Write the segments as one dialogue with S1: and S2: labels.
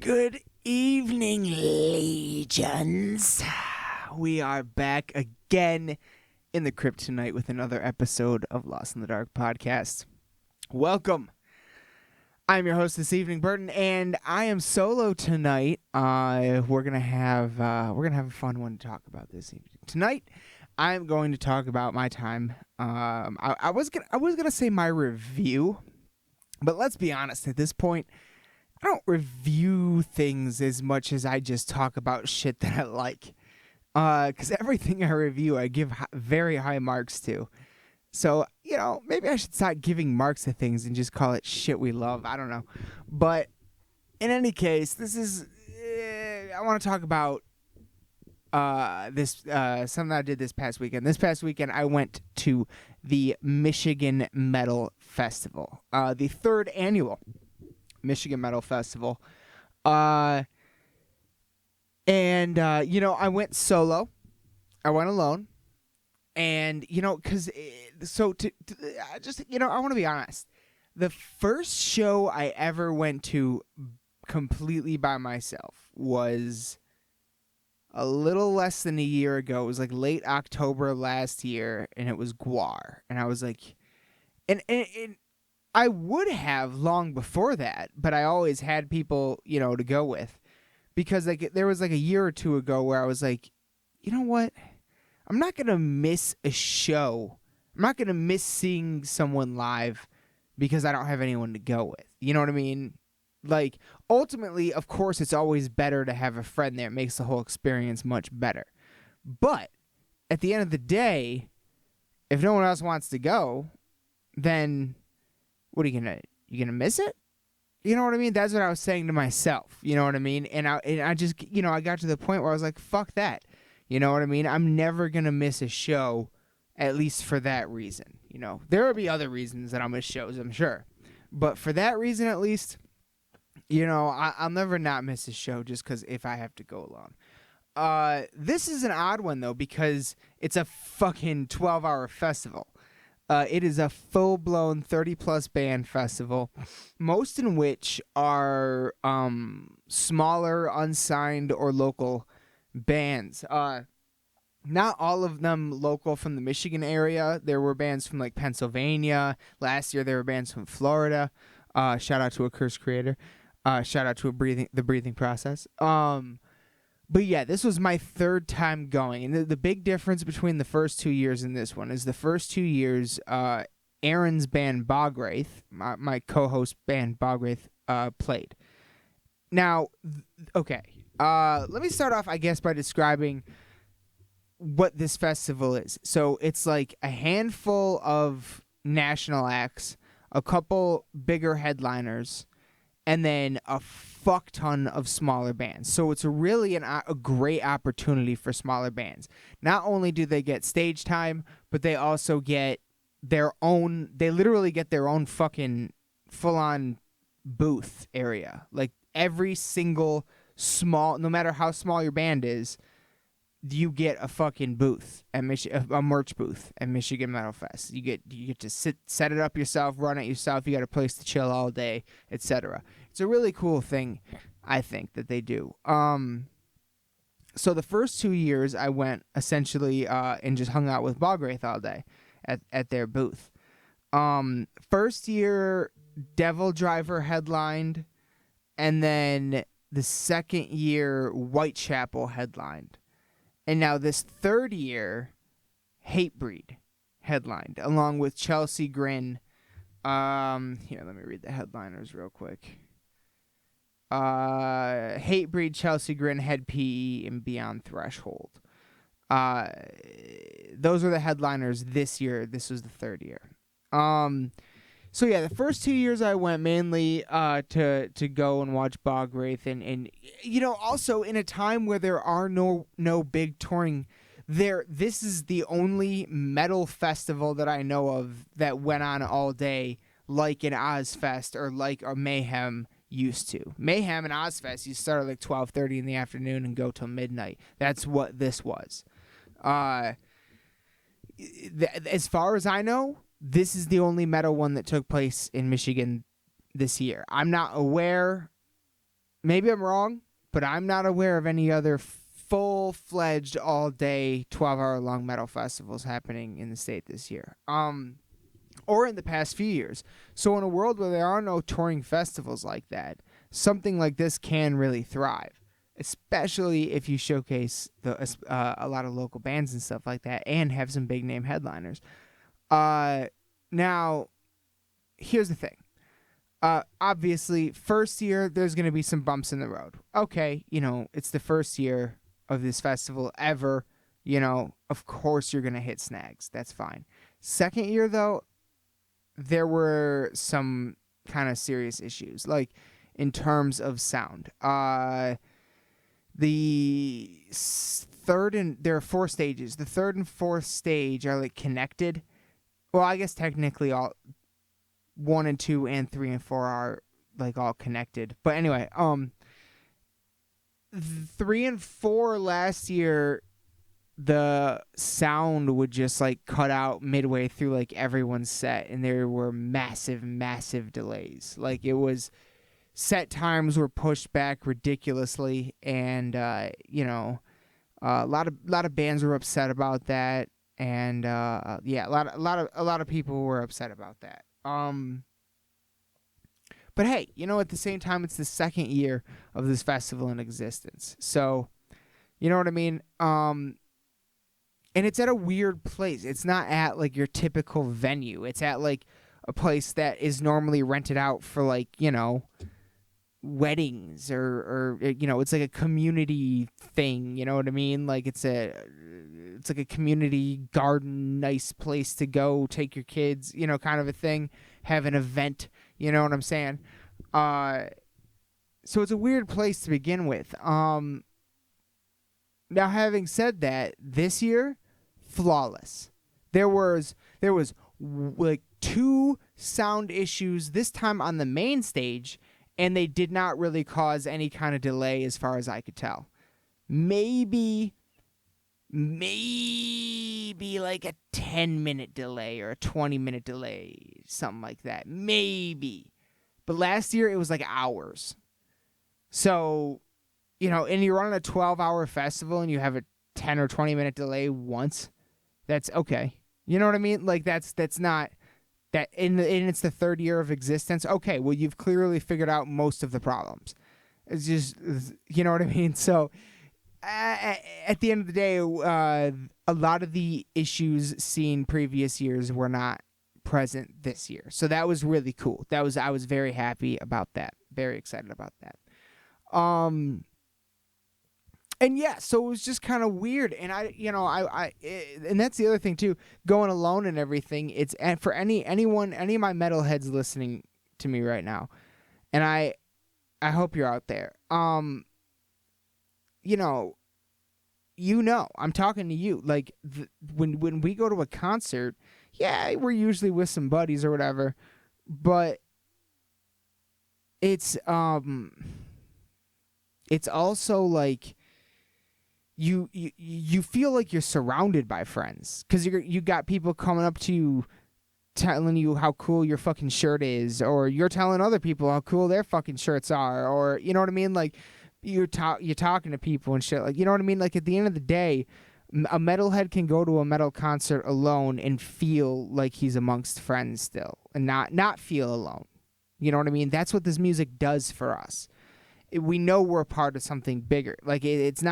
S1: Good evening, legions. We are back again in the crypt tonight with another episode of Lost in the Dark podcast. Welcome. I'm your host this evening, Burton, and I am solo tonight. We're gonna have a fun one to talk about this evening. Tonight, I'm going to talk about my time. I was gonna say my review, but let's be honest. At this point, I don't review things as much as I just talk about shit that I like. Because everything I review, I give very high marks to. So, maybe I should start giving marks to things and just call it shit we love. I don't know. But in any case, this is... I want to talk about something I did this past weekend. This past weekend, I went to the Michigan Metal Festival. The third annual Michigan Metal Festival. I went solo. I went alone. And, I want to be honest. The first show I ever went to completely by myself was a little less than a year ago. It was like late October last year, and it was Gwar. And I was like, and I would have long before that, but I always had people, to go with. Because there was like a year or two ago where I was like, you know what? I'm not going to miss a show. I'm not going to miss seeing someone live because I don't have anyone to go with. You know what I mean? Like, ultimately, of course, it's always better to have a friend there. It makes the whole experience much better. But at the end of the day, if no one else wants to go, then what are you gonna miss it? You know what I mean? That's what I was saying to myself. You know what I mean? And I just, I got to the point where I was like, fuck that. You know what I mean? I'm never going to miss a show, at least for that reason. There will be other reasons that I'll miss shows, I'm sure. But for that reason, at least, I'll never not miss a show just because if I have to go alone. This is an odd one, though, because it's a fucking 12-hour festival. It is a full-blown 30-plus band festival, most in which are smaller, unsigned, or local bands. Not all of them local from the Michigan area. There were bands from, Pennsylvania. Last year, there were bands from Florida. Shout out to A Cursed Creator. Shout out to The Breathing Process. But yeah, this was my third time going. And the big difference between the first 2 years and this one is the first 2 years, Aaron's band Bogwraith, my co-host band Bogwraith, played. Now, okay, let me start off, I guess, by describing what this festival is. So it's like a handful of national acts, a couple bigger headliners, and then a fuck ton of smaller bands. So it's really a great opportunity for smaller bands. Not only do they get stage time, but they also get they literally get their own fucking full-on booth area. Like every single no matter how small your band is, you get a fucking booth at a merch booth at Michigan Metal Fest. You get to set it up yourself, run it yourself. You got a place to chill all day, etc. It's a really cool thing, I think, that they do. So the first 2 years, I went essentially and just hung out with Bogwraith all day at their booth. First year, Devil Driver headlined, and then the second year, Whitechapel headlined. And now this third year, Hatebreed headlined, along with Chelsea Grin. Here, let me read the headliners real quick. Hatebreed, Chelsea Grin, Head PE, and Beyond Threshold. Those are the headliners this year. This was the third year. So yeah, the first 2 years I went mainly to go and watch Bogwraith and also in a time where there are no big touring this is the only metal festival that I know of that went on all day like an Ozfest or like a Mayhem used to. Mayhem and Ozfest, you start at like 12:30 in the afternoon and go till midnight. That's what this was. As far as I know, this is the only metal one that took place in Michigan this year. I'm not aware. maybe I'm wrong, but I'm not aware of any other full-fledged all-day 12-hour-long metal festivals happening in the state this year. Or in the past few years. So in a world where there are no touring festivals like that, something like this can really thrive, especially if you showcase a lot of local bands and stuff like that and have some big-name headliners. Now, here's the thing. Obviously, first year, there's going to be some bumps in the road. Okay, it's the first year of this festival ever. Of course you're going to hit snags. That's fine. Second year, though, there were some kind of serious issues, like in terms of sound. There are 4 stages. The third and fourth stage are like connected. Well, I guess technically all 1 and 2 and 3 and 4 are like all connected. But anyway, 3 and 4 last year, the sound would just like cut out midway through like everyone's set, and there were massive delays. Like it was, set times were pushed back ridiculously, and a lot of bands were upset about that, and a lot of people were upset about that. But hey, at the same time, it's the second year of this festival in existence. So, you know what I mean? And it's at a weird place. It's not at like your typical venue. It's at like a place that is normally rented out for like, weddings or it's like a community thing. You know what I mean? Like it's like a community garden, nice place to go take your kids, kind of a thing, have an event, you know what I'm saying? So it's a weird place to begin with. Now, having said that, this year, flawless. There was like 2 sound issues this time on the main stage, and they did not really cause any kind of delay as far as I could tell. Maybe like a 10-minute delay or a 20-minute delay, something like that. Maybe. But last year, it was like hours. So, and you're running a 12-hour festival and you have a 10 or 20-minute delay once, that's okay. You know what I mean? Like, that's not... that, and it's the third year of existence. Okay, well, you've clearly figured out most of the problems. It's just... You know what I mean? So... at the end of the day, a lot of the issues seen previous years were not present this year. So that was really cool. I was very happy about that. Very excited about that. And yeah, so it was just kind of weird. And and that's the other thing too, going alone and everything. And for any of my metalheads listening to me right now, and I hope you're out there. I'm talking to you. Like when we go to a concert, yeah, we're usually with some buddies or whatever, but it's also like you feel like you're surrounded by friends, because you got people coming up to you telling you how cool your fucking shirt is, or you're telling other people how cool their fucking shirts are, or you know what I mean, like you're talking to people and shit, like, you know what I mean, like at the end of the day, a metalhead can go to a metal concert alone and feel like he's amongst friends still, and not feel alone. You know what I mean? That's what this music does for us. We know we're a part of something bigger. Like it's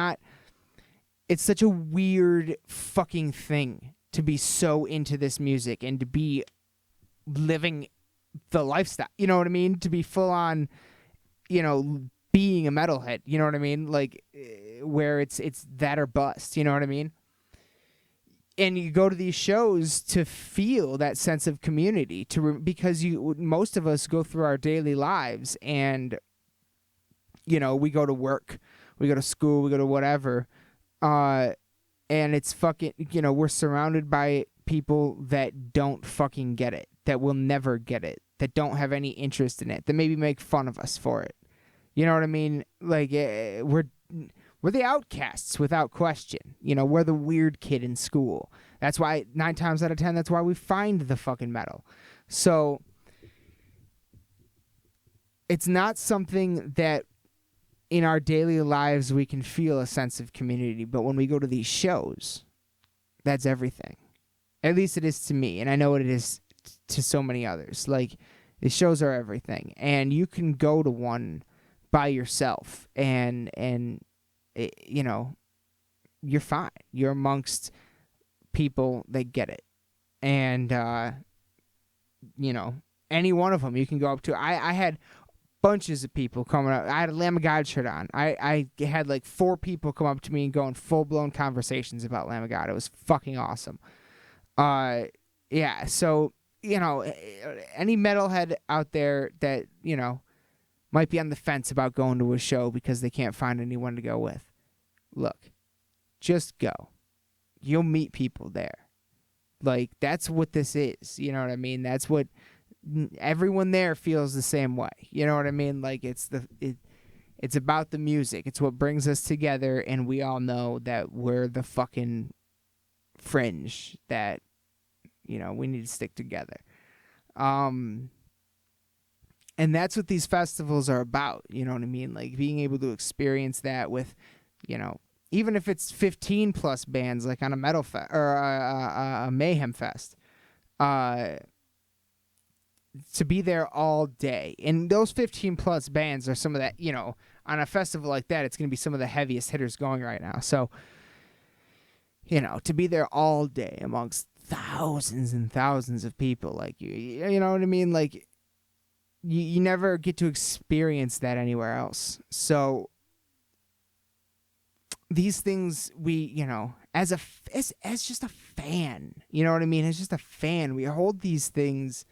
S1: such a weird fucking thing to be so into this music and to be living the lifestyle. You know what I mean? To be full on, being a metalhead. You know what I mean? Like where it's that or bust. You know what I mean? And you go to these shows to feel that sense of community, because most of us go through our daily lives and, we go to work, we go to school, we go to whatever, and it's fucking, we're surrounded by people that don't fucking get it, that will never get it, that don't have any interest in it, that maybe make fun of us for it. You know what I mean? Like, we're the outcasts without question. We're the weird kid in school. That's why 9 times out of 10, that's why we find the fucking metal. So it's not something that in our daily lives we can feel a sense of community, but when we go to these shows, that's everything. At least it is to me, and I know what it is to so many others. Like, the shows are everything, and you can go to one by yourself, and it, you're fine. You're amongst people that get it, and any one of them you can go up to. I had bunches of people coming up. I had a Lamb of God shirt on. I had like 4 people come up to me and go in full-blown conversations about Lamb of God. It was fucking awesome. Yeah, so, any metalhead out there that, might be on the fence about going to a show because they can't find anyone to go with, look, just go. You'll meet people there. Like, that's what this is. You know what I mean? That's what everyone there feels the same way. You know what I mean? Like, it's about the music. It's what brings us together, and we all know that we're the fucking fringe that, we need to stick together. And that's what these festivals are about. You know what I mean? Like, being able to experience that with, even if it's 15 plus bands, like on a metal or a mayhem fest, to be there all day. And those 15 plus bands are some of that, on a festival like that, it's going to be some of the heaviest hitters going right now. So, to be there all day amongst thousands and thousands of people, like, you know what I mean? Like, you never get to experience that anywhere else. So these things, we, as just a fan, you know what I mean? As just a fan, we hold these things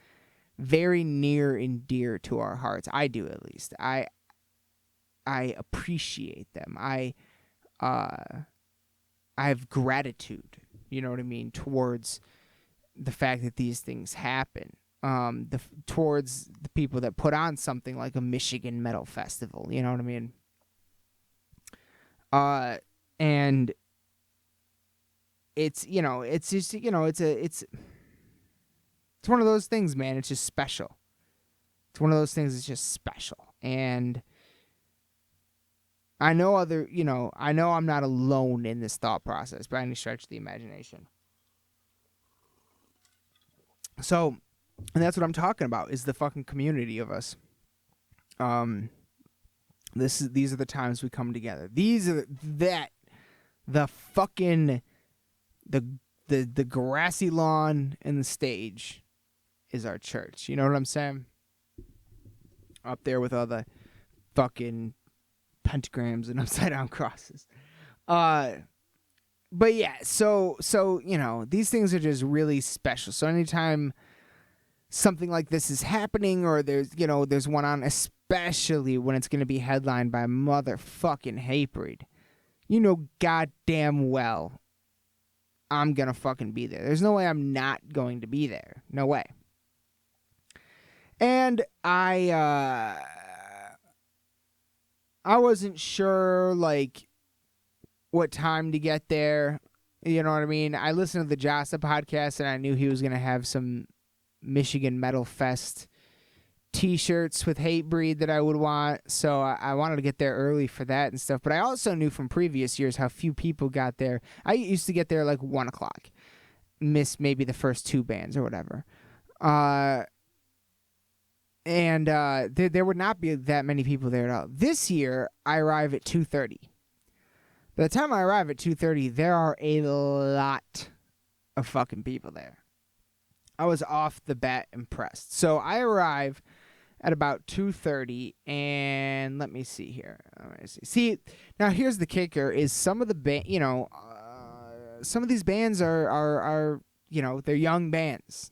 S1: very near and dear to our hearts. I do, at least. I appreciate them. I have gratitude, you know what I mean, towards the fact that these things happen. Towards the people that put on something like a Michigan Metal Festival, you know what I mean? And it's, it's just, it's one of those things, man. It's just special. It's one of those things that's just special. And I know I know I'm not alone in this thought process by any stretch of the imagination. So, and that's what I'm talking about, is the fucking community of us. These are the times we come together. These are the fucking the grassy lawn and the stage is our church. You know what I'm saying? Up there with all the fucking pentagrams and upside down crosses. But yeah, so these things are just really special. So anytime something like this is happening, or there's one on, especially when it's going to be headlined by motherfucking Hatebreed, goddamn well I'm going to fucking be there. There's no way I'm not going to be there. No way. And I wasn't sure, like, what time to get there. You know what I mean? I listened to the Jassa podcast, and I knew he was going to have some Michigan Metal Fest t-shirts with Hatebreed that I would want. So I wanted to get there early for that and stuff. But I also knew from previous years how few people got there. I used to get there like 1 o'clock. Miss maybe the first 2 bands or whatever. And there would not be that many people there at all. This year, I arrive at 2:30. By the time I arrive at 2:30, there are a lot of fucking people there. I was off the bat impressed. So I arrive at about 2:30, and let me see here. See, now here's the kicker: is some of the some of these bands are they're young bands.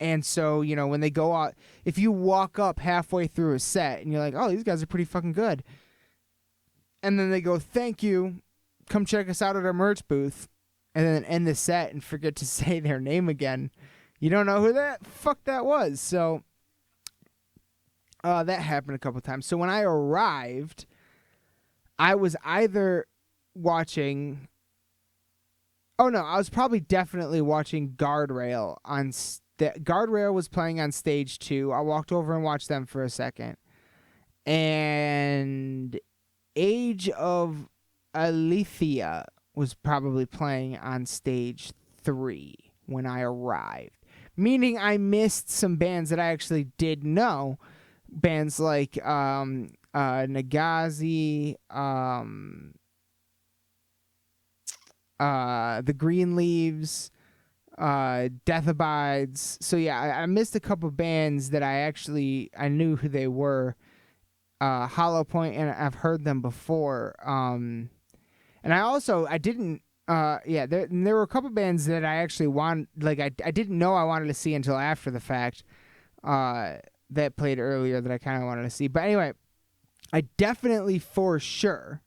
S1: And so, when they go out, if you walk up halfway through a set and you're like, oh, these guys are pretty fucking good. And then they go, thank you, come check us out at our merch booth, and then end the set and forget to say their name again. You don't know who that fuck that was. So that happened a couple times. So when I arrived, I was either watching... Oh, no, I was probably definitely watching Guardrail on... Guardrail was playing on stage 2. I walked over and watched them for a second. And Age of Alethea was probably playing on stage 3 when I arrived. Meaning I missed some bands that I actually did know. Bands like Nagazi, the Green Leaves, Death Abides. So yeah, I missed a couple bands that I knew who they were. Hollow Point, and I've heard them before. And I didn't. There were a couple bands that I actually I didn't know I wanted to see until after the fact. That played earlier that I kind of wanted to see. But anyway, I definitely for sure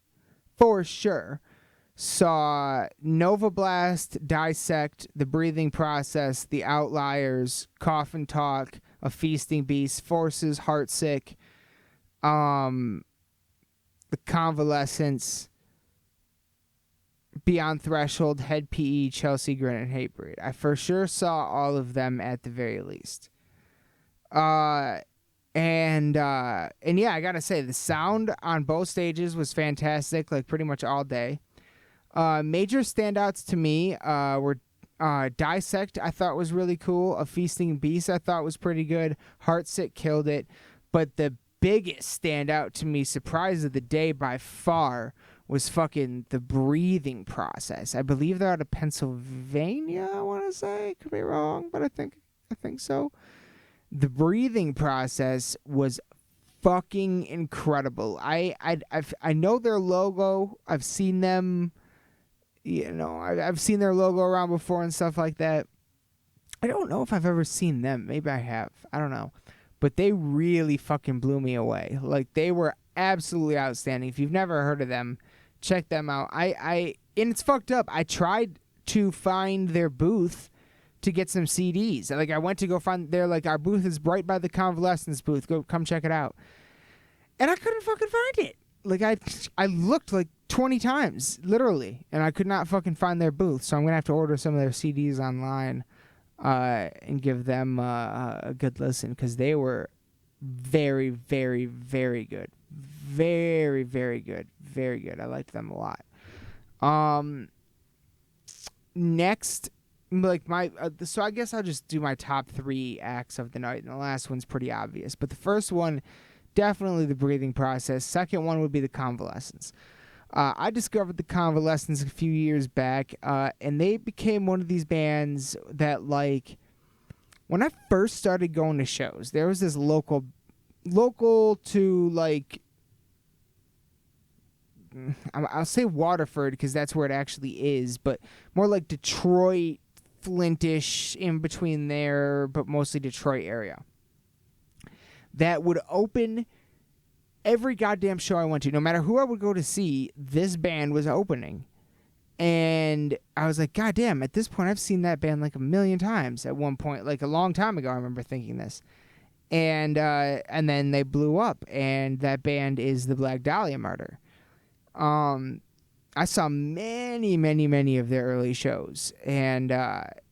S1: saw Nova Blast, Dissect, The Breathing Process, The Outliers, Cough and Talk, A Feasting Beast, Forces, Heartsick, The Convalescence, Beyond Threshold, Head PE, Chelsea Grin, and Hatebreed. I for sure saw all of them at the very least. And yeah, I gotta say the sound on both stages was fantastic, like pretty much all day. Major standouts to me were Dissect, I thought was really cool. A Feasting Beast, I thought was pretty good. Heartsick killed it. But the biggest standout to me, surprise of the day by far, was fucking The Breathing Process. I believe they're out of Pennsylvania, I want to say. Could be wrong, but I think so. The Breathing Process was fucking incredible. I know their logo. I've seen them, I've seen their logo around before and stuff like that. I don't know if I've ever seen them. Maybe I have. I don't know. But they really fucking blew me away. Like, they were absolutely outstanding. If you've never heard of them, check them out. And it's fucked up. I tried to find their booth to get some CDs. Like, I went to go find our booth is right by the Convalescence booth. Come check it out. And I couldn't fucking find it. Like, I looked like 20 times, literally, and I could not fucking find their booth. So I'm going to have to order some of their CDs online and give them a good listen, because they were very, very, very good. Very, very good. Very good. I liked them a lot. Next, so I guess I'll just do my top 3 acts of the night, and the last one's pretty obvious. But the first one, definitely The Breathing Process. Second one would be The Convalescence. I discovered The Convalescence a few years back, and they became one of these bands that, like, when I first started going to shows, there was this local to, like, I'll say Waterford because that's where it actually is, but more like Detroit, Flintish, in between there, but mostly Detroit area, that would open every goddamn show I went to. No matter who I would go to see, this band was opening. And I was like, God damn, at this point I've seen that band like a million times at one point, like a long time ago. I remember thinking this. And then they blew up, and that band is the Black Dahlia Murder. I saw many, many, many of their early shows, and that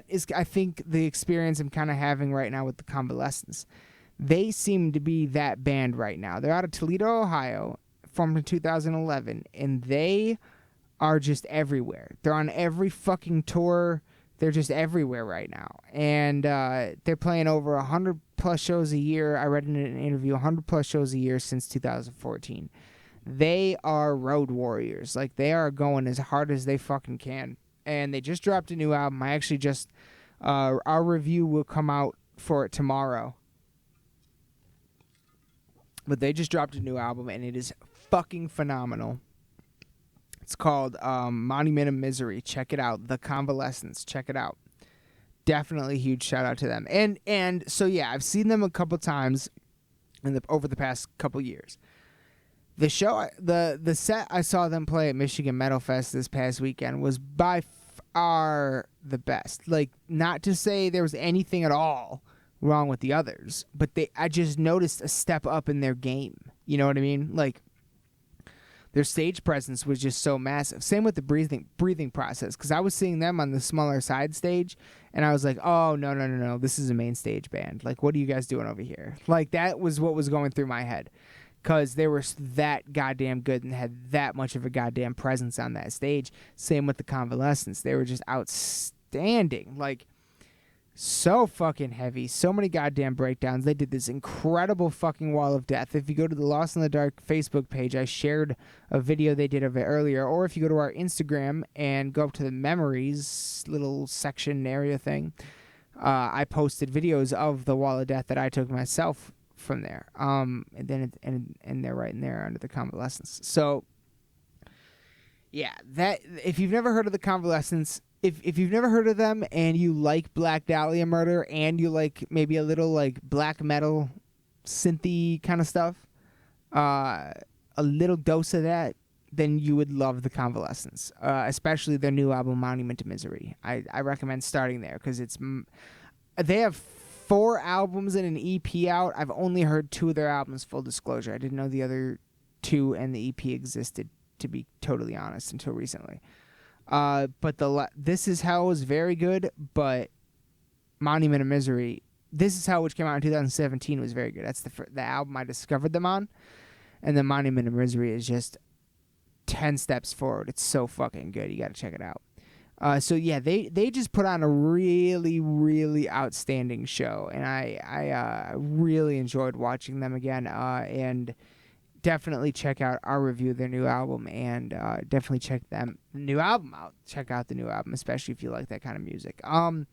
S1: is, I think, the experience I'm kind of having right now with the Convalescence. They seem to be that band right now. They're out of Toledo, Ohio, formed in 2011, and they are just everywhere. They're on every fucking tour. They're just everywhere right now. And they're playing over 100 plus shows a year. I read in an interview, 100 plus shows a year since 2014. They are road warriors. Like, they are going as hard as they fucking can. And they just dropped a new album. I actually just, our review will come out for it tomorrow. But they just dropped a new album, and it is fucking phenomenal. It's called Monument of Misery. Check it out. The Convalescence. Check it out. Definitely huge shout out to them. And so yeah, I've seen them a couple times over the past couple years. The show, the set I saw them play at Michigan Metal Fest this past weekend was by far the best. Like, not to say there was anything at all wrong with the others, but I just noticed a step up in their game. You know what I mean? Like, their stage presence was just so massive. Same with the breathing process, because I was seeing them on the smaller side stage, and I was like, oh, no, this is a main stage band. Like, what are you guys doing over here? Like, that was what was going through my head. because they were that goddamn good and had that much of a goddamn presence on that stage. Same with the Convalescents. They were just outstanding. Like, so fucking heavy. So many goddamn breakdowns. They did this incredible fucking Wall of Death. If you go to the Lost in the Dark Facebook page, I shared a video they did of it earlier. Or if you go to our Instagram and go up to the memories little section area thing, I posted videos of the Wall of Death that I took myself from there. And then and they're right in there under the Convalescents. So yeah, that if you've never heard of the Convalescents, if you've never heard of them and you like Black Dahlia Murder and you like maybe a little like black metal synthy kind of stuff, a little dose of that, then you would love the Convalescents, especially their new album Monument to Misery. I recommend starting there because they have 4 albums and an EP out. I've only heard 2 of their albums, full disclosure. I didn't know the other 2 and the EP existed, to be totally honest, until recently. But This Is Hell was very good, but Monument of Misery, This Is Hell, which came out in 2017, was very good. That's the album I discovered them on. And then Monument of Misery is just 10 steps forward. It's so fucking good. You got to check it out. So yeah, they just put on a really, really outstanding show, and I really enjoyed watching them again. And definitely check out our review of their new album, and definitely check the new album out. Check out the new album, especially if you like that kind of music. And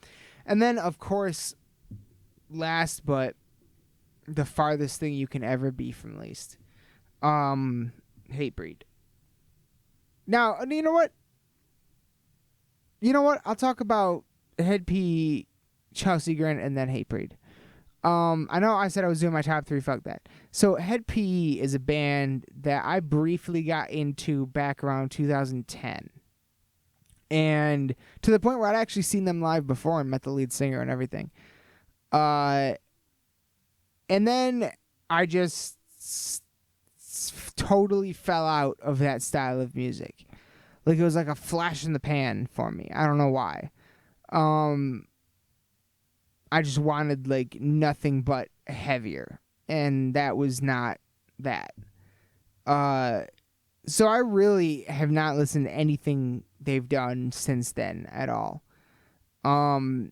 S1: then, of course, last but the farthest thing you can ever be from least, Hatebreed. Now, you know what? I'll talk about Head P, Chelsea Grin, and then Hatebreed. I know I said I was doing my top 3. Fuck that. So Head P is a band that I briefly got into back around 2010. And to the point where I'd actually seen them live before and met the lead singer and everything. And then I just totally fell out of that style of music. Like, it was like a flash in the pan for me. I don't know why. I just wanted, like, nothing but heavier. And that was not that. So I really have not listened to anything they've done since then at all. But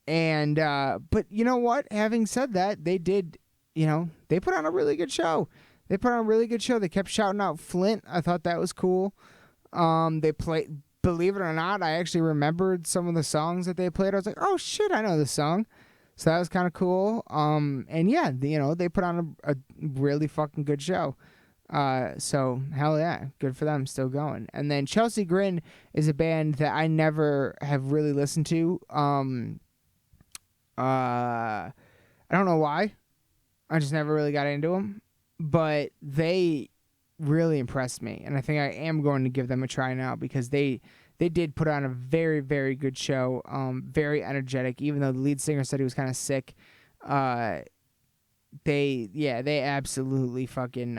S1: you know what? Having said that, they did, they put on a really good show. They kept shouting out Flint. I thought that was cool. They played, believe it or not, I actually remembered some of the songs that they played. I was like, oh shit, I know this song. So that was kind of cool. And yeah, they put on a really fucking good show. So hell yeah, good for them, still going. And then Chelsea Grin is a band that I never have really listened to. I don't know why. I just never really got into them. But they really impressed me, and I think I am going to give them a try now because they did put on a very, very good show, very energetic, even though the lead singer said he was kind of sick. They absolutely fucking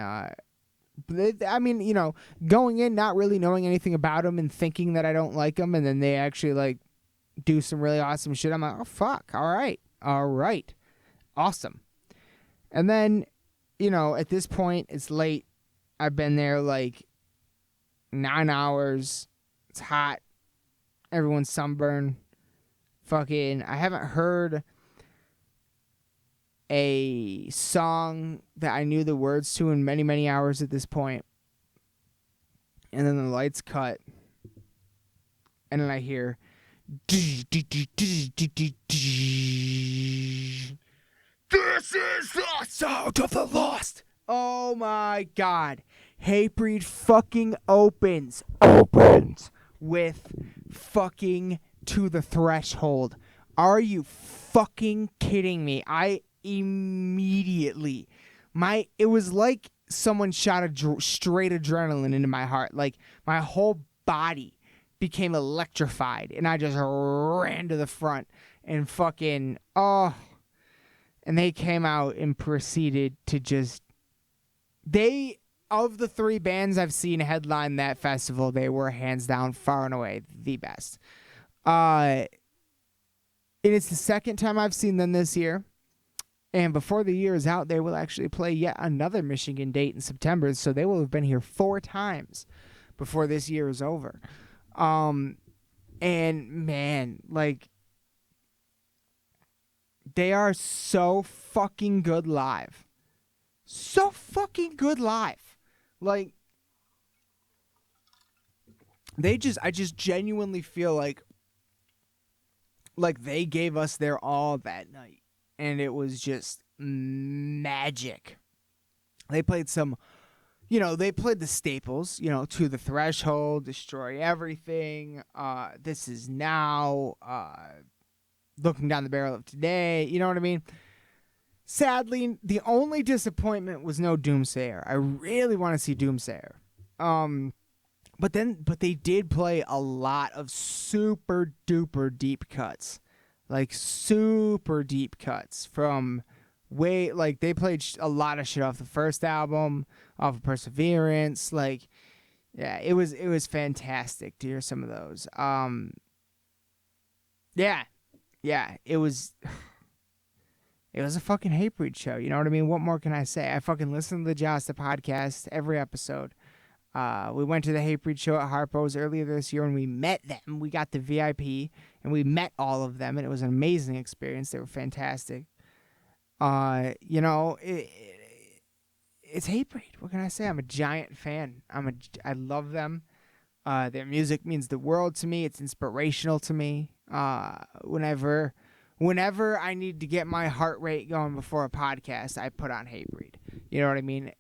S1: going in not really knowing anything about them and thinking that I don't like them, and then they actually like do some really awesome shit. I'm like, oh fuck, all right, awesome. And then at this point it's late. I've been there like 9 hours. It's hot. Everyone's sunburned. Fucking, I haven't heard a song that I knew the words to in many, many hours at this point. And then the lights cut. And then I hear This is the sound of the lost. Oh my god. Hatebreed fucking opens with fucking To the Threshold. Are you fucking kidding me? I immediately, it was like someone shot straight adrenaline into my heart. Like, my whole body became electrified, and I just ran to the front and fucking, and they came out and proceeded to just, of the 3 bands I've seen headline that festival, they were hands down, far and away, the best. And it's the second time I've seen them this year. And before the year is out, they will actually play yet another Michigan date in September. So they will have been here 4 times before this year is over. And man, like, they are so fucking good live. So fucking good live. Like, I just genuinely feel like they gave us their all that night. And it was just magic. They played some, they played the staples, To the Threshold, Destroy Everything, This Is Now, Looking Down the Barrel of Today, you know what I mean? Sadly, the only disappointment was no Doomsayer. I really want to see Doomsayer. But they did play a lot of super duper deep cuts. Like super deep cuts from they played a lot of shit off the first album, off of Perseverance. Like, yeah, it was fantastic to hear some of those. Yeah, it was a fucking Hatebreed show. You know what I mean? What more can I say? I fucking listen to the Josta podcast every episode. We went to the Hatebreed show at Harpo's earlier this year, and we met them. We got the VIP, and we met all of them, and it was an amazing experience. They were fantastic. It's Hatebreed. What can I say? I'm a giant fan. I love them. Their music means the world to me. It's inspirational to me. Whenever I need to get my heart rate going before a podcast, I put on Hatebreed. You know what I mean?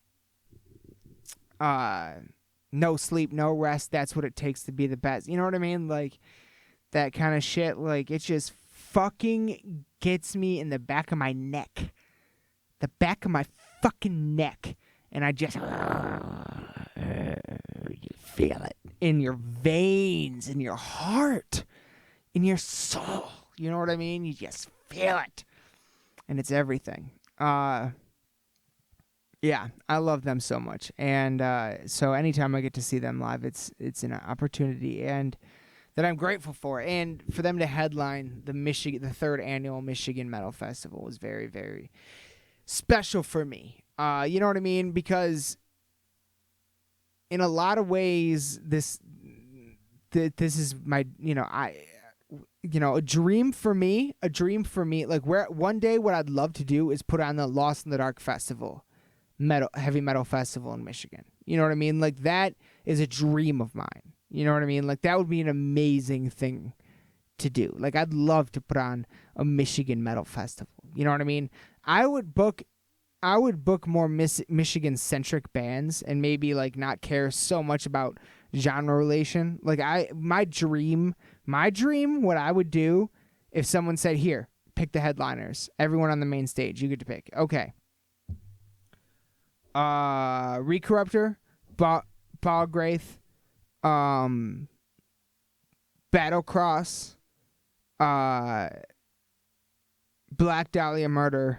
S1: No sleep, no rest. That's what it takes to be the best. You know what I mean? Like, that kind of shit. Like, it just fucking gets me in the back of my neck. The back of my fucking neck. And I just... you feel it in your veins, in your heart, in your soul. You know what I mean? You just feel it. And it's everything. Yeah, I love them so much. And so anytime I get to see them live, it's an opportunity and that I'm grateful for. And for them to headline the 3rd annual Michigan Metal Festival was very, very special for me. You know what I mean? Because in a lot of ways, this is my, a dream for me. Like, where one day what I'd love to do is put on the Lost in the Dark Festival. Heavy metal festival in Michigan. You know what I mean? Like, that is a dream of mine. You know what I mean? Like, that would be an amazing thing to do. Like, I'd love to put on a Michigan metal festival. You know what I mean? I would book more Michigan centric bands and maybe like not care so much about genre relation. Like, my dream, what I would do if someone said, "Here, pick the headliners. Everyone on the main stage, you get to pick." Okay. Recorruptor, Bogwraith, Battlecross, Black Dahlia Murder,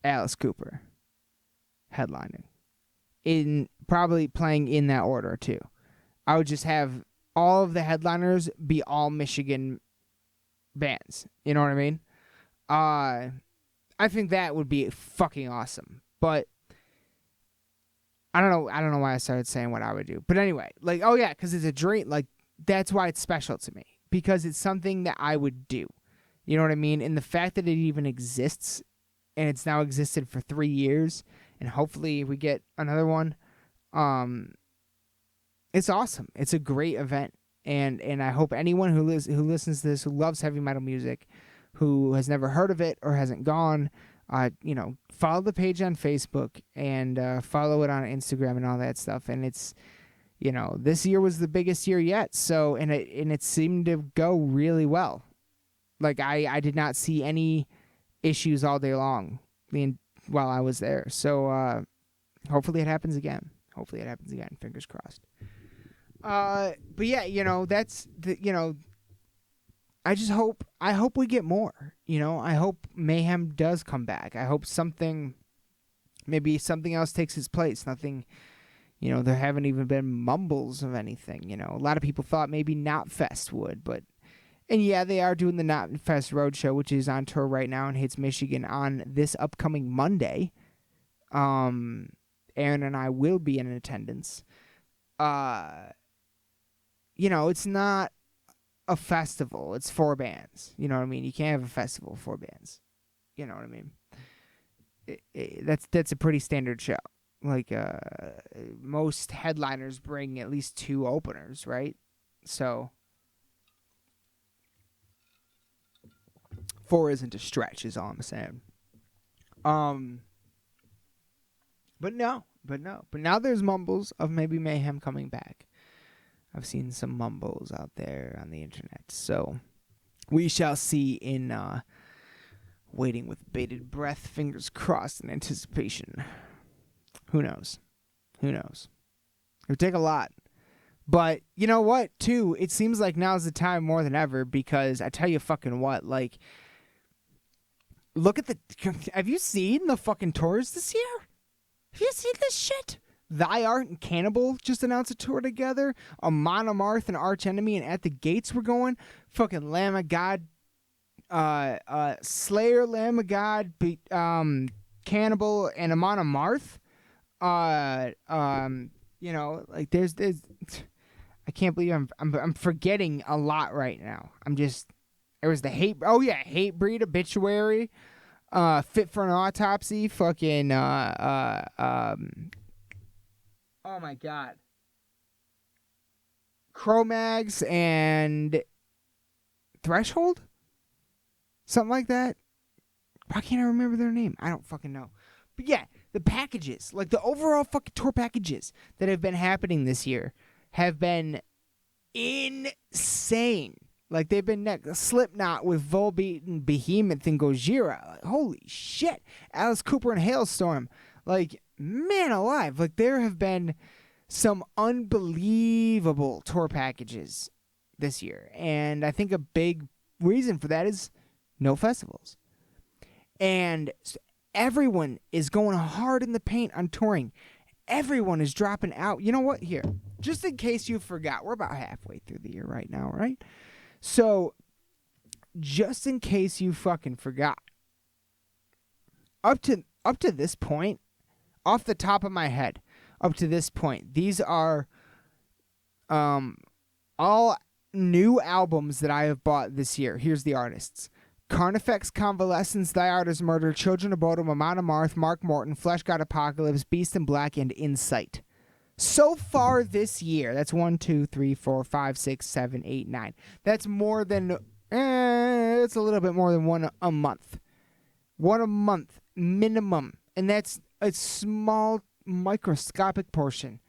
S1: Alice Cooper, headlining. Probably playing in that order too. I would just have all of the headliners be all Michigan bands. You know what I mean? I think that would be fucking awesome. But I don't know why I started saying what I would do. But anyway, like, oh yeah, because it's a dream. Like, that's why it's special to me. Because it's something that I would do. You know what I mean? And the fact that it even exists, and it's now existed for 3 years, and hopefully we get another one, it's awesome. It's a great event. And I hope anyone who listens to this, who loves heavy metal music, who has never heard of it or hasn't gone, follow the page on Facebook and follow it on Instagram and all that stuff. And it's, this year was the biggest year yet. So, and it seemed to go really well. Like, I did not see any issues all day long while I was there. So, hopefully it happens again. Fingers crossed. But yeah, that's the, I hope we get more, I hope Mayhem does come back. I hope maybe something else takes its place. Nothing, there haven't even been mumbles of anything, A lot of people thought maybe Not Fest would, but And yeah, they are doing the Not Fest Roadshow, which is on tour right now and hits Michigan on this upcoming Monday. Aaron and I will be in attendance. It's not a festival. It's 4 bands. You know what I mean? You can't have a festival of 4 bands. You know what I mean? That's a pretty standard show. Like, most headliners bring at least 2 openers, right? So 4 isn't a stretch, is all I'm saying. But now there's mumbles of maybe Mayhem coming back. I've seen some mumbles out there on the internet, so we shall see in waiting with bated breath, fingers crossed in anticipation. Who knows? It would take a lot. But you know what, too? It seems like now's the time more than ever because I tell you fucking what, like, look at have you seen the fucking tours this year? Have you seen this shit? Thy Art and Cannibal just announced a tour together. Amon Amarth and Arch Enemy and At the Gates were going. Fucking Lamb of God, Slayer, Lamb of God, Cannibal, and Amon Amarth. Like there's I can't believe I'm forgetting a lot right now. There was the Hatebreed, Obituary, Fit for an Autopsy, fucking oh my god. Cro-Mags and Threshold? Something like that. Why can't I remember their name? I don't fucking know. But yeah, the packages, like the overall fucking tour packages that have been happening this year have been insane. Like they've been Slipknot with Volbeat and Behemoth and Gojira. Like, holy shit. Alice Cooper and Hailstorm. Like, man alive. Like there have been some unbelievable tour packages this year. And I think a big reason for that is no festivals. And everyone is going hard in the paint on touring. Everyone is dropping out. You know what? Here, just in case you forgot, we're about halfway through the year right now, right? So, just in case you fucking forgot, up to this point, off the top of my head, up to this point, these are all new albums that I have bought this year. Here's the artists. Carnifex, Convalescence, Thy Art is Murder, Children of Bodom, Amon Amarth, Mark Morton, Flesh God Apocalypse, Beast in Black, and Insight. So far this year, that's 1, 2, 3, 4, 5, 6, 7, 8, 9. That's more than, it's a little bit more than one a month. One a month, minimum. And that's a small, microscopic portion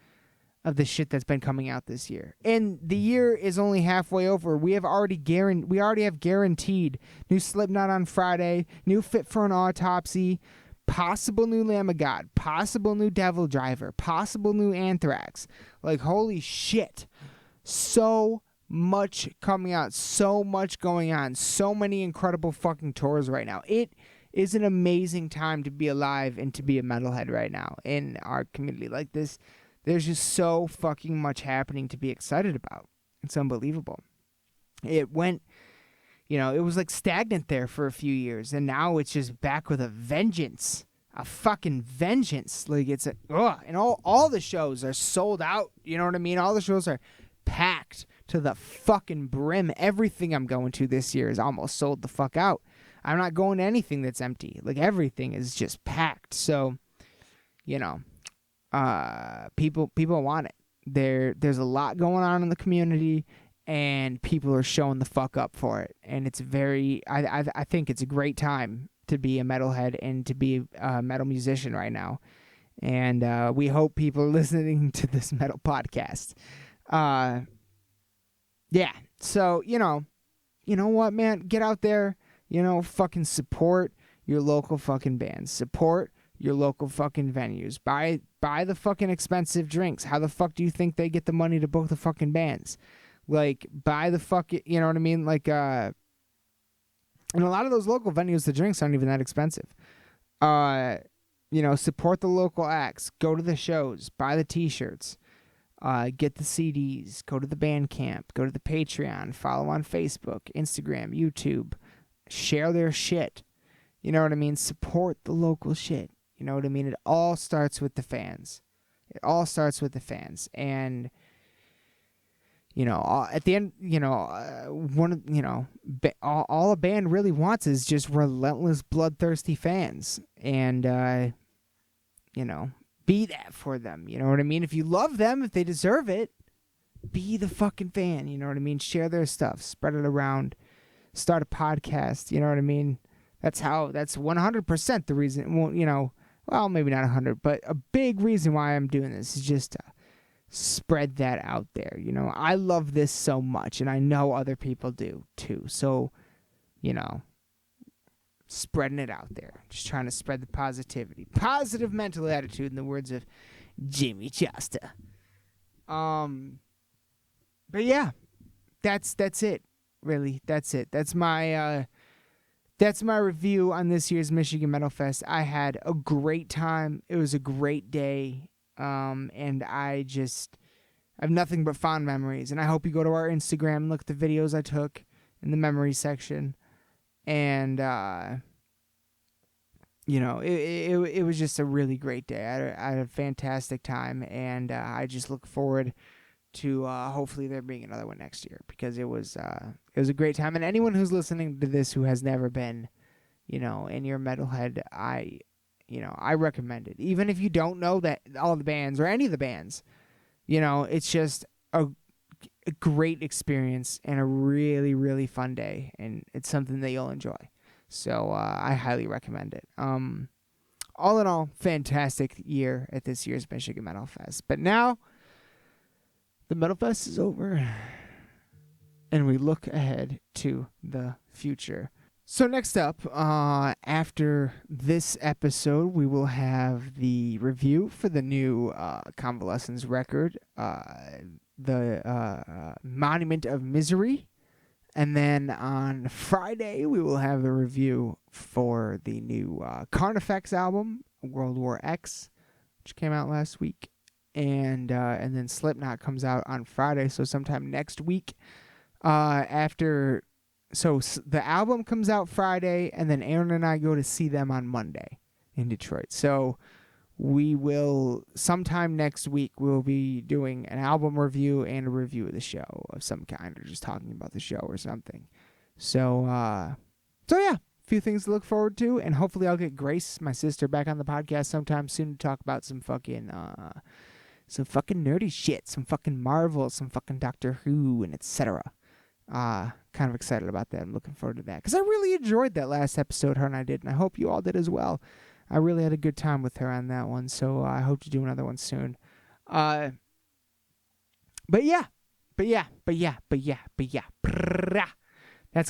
S1: of the shit that's been coming out this year. And the year is only halfway over. We already have guaranteed new Slipknot on Friday, new Fit for an Autopsy, possible new Lamb of God, possible new Devil Driver, possible new Anthrax. Like, holy shit. So much coming out, so much going on, so many incredible fucking tours right now. It is an amazing time to be alive and to be a metalhead right now in our community like this. There's just so fucking much happening to be excited about. It's unbelievable. It went, it was like stagnant there for a few years, and now it's just back with a vengeance. A fucking vengeance. Like, it's and all the shows are sold out. You know what I mean? All the shows are packed to the fucking brim. Everything I'm going to this year is almost sold the fuck out. I'm not going to anything that's empty. Like, everything is just packed. So, people want it. There's a lot going on in the community, and people are showing the fuck up for it. And it's I think it's a great time to be a metalhead and to be a metal musician right now. And we hope people are listening to this metal podcast. Yeah. So, you know what, man? Get out there, fucking support your local fucking bands. Support your local fucking venues. Buy the fucking expensive drinks. How the fuck do you think they get the money to book the fucking bands? Like, buy the fucking, you know what I mean? Like, in a lot of those local venues, the drinks aren't even that expensive. Support the local acts. Go to the shows. Buy the t-shirts. Get the CDs, go to the Bandcamp, go to the Patreon, follow on Facebook, Instagram, YouTube, share their shit. You know what I mean? Support the local shit. You know what I mean? It all starts with the fans. It all starts with the fans. And, at the end, all a band really wants is just relentless, bloodthirsty fans. And, be that for them. You know what I mean? If you love them, if they deserve it, be the fucking fan. You know what I mean? Share their stuff. Spread it around. Start a podcast. You know what I mean? That's 100% the reason. Well, maybe not 100, but a big reason why I'm doing this is just to spread that out there. I love this so much, and I know other people do too. So, spreading it out there. Just trying to spread the positivity. Positive mental attitude, in the words of Jimmy Chasta. But yeah, that's it. Really, that's it. That's my review on this year's Michigan Metal Fest. I had a great time. It was a great day. And I have nothing but fond memories. And I hope you go to our Instagram and look at the videos I took in the memory section. And, it was just a really great day. I had a fantastic time, and I just look forward to hopefully there being another one next year, because it was a great time. And anyone who's listening to this who has never been, in your metalhead, I recommend it. Even if you don't know that all the bands or any of the bands, it's just a great experience and a really, really fun day, and it's something that you'll enjoy. So I highly recommend it. All in all, fantastic year at this year's Michigan Metal Fest. But now the Metal Fest is over, and we look ahead to the future. So next up, after this episode, we will have the review for the new Convalescence record, the Monument of Misery. And then on Friday, we will have the review for the new Carnifex album, World War X, which came out last week. And then Slipknot comes out on Friday, so sometime next week. The album comes out Friday, and then Aaron and I go to see them on Monday in Detroit. So we will, sometime next week, we'll be doing an album review and a review of the show of some kind, or just talking about the show or something. So yeah, a few things to look forward to, and hopefully I'll get Grace, my sister, back on the podcast sometime soon to talk about some fucking nerdy shit, some fucking Marvel, some fucking Doctor Who, and etc. Kind of excited about that. I'm looking forward to that, because I really enjoyed that last episode her and I did, and I hope you all did as well. I really had a good time with her on that one, so I hope to do another one soon. But yeah. That's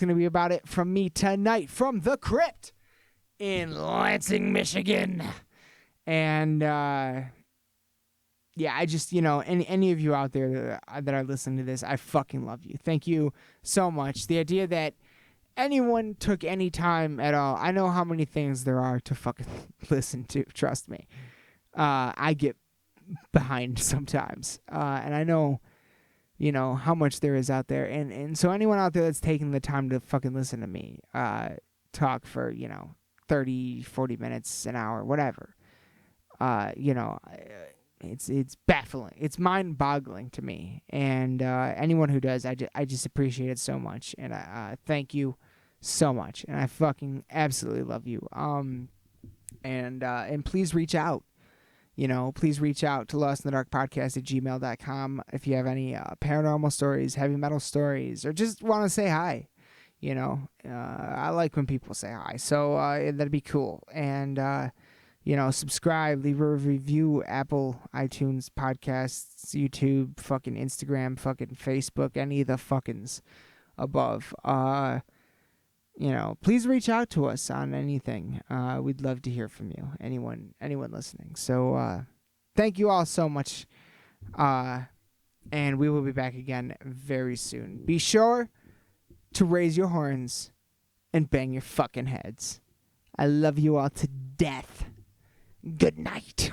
S1: going to be about it from me tonight from the Crypt in Lansing, Michigan. And, I just, any of you out there that are listening to this, I fucking love you. Thank you so much. The idea that anyone took any time at all, I know how many things there are to fucking listen to, trust me. I get behind sometimes. And I know, how much there is out there. And so anyone out there that's taking the time to fucking listen to me talk for, 30, 40 minutes, an hour, whatever. It's baffling. It's mind-boggling to me. And anyone who does, I just appreciate it so much. And I thank you so much. And I fucking absolutely love you. And please reach out. Please reach out to lostinthedarkpodcast@gmail.com if you have any paranormal stories, heavy metal stories, or just want to say hi. I like when people say hi. So that'd be cool. And subscribe, leave a review, Apple, iTunes, podcasts, YouTube, fucking Instagram, fucking Facebook, any of the fuckings above. Please reach out to us on anything. We'd love to hear from you, anyone listening. So thank you all so much. And we will be back again very soon. Be sure to raise your horns and bang your fucking heads. I love you all to death. Good night.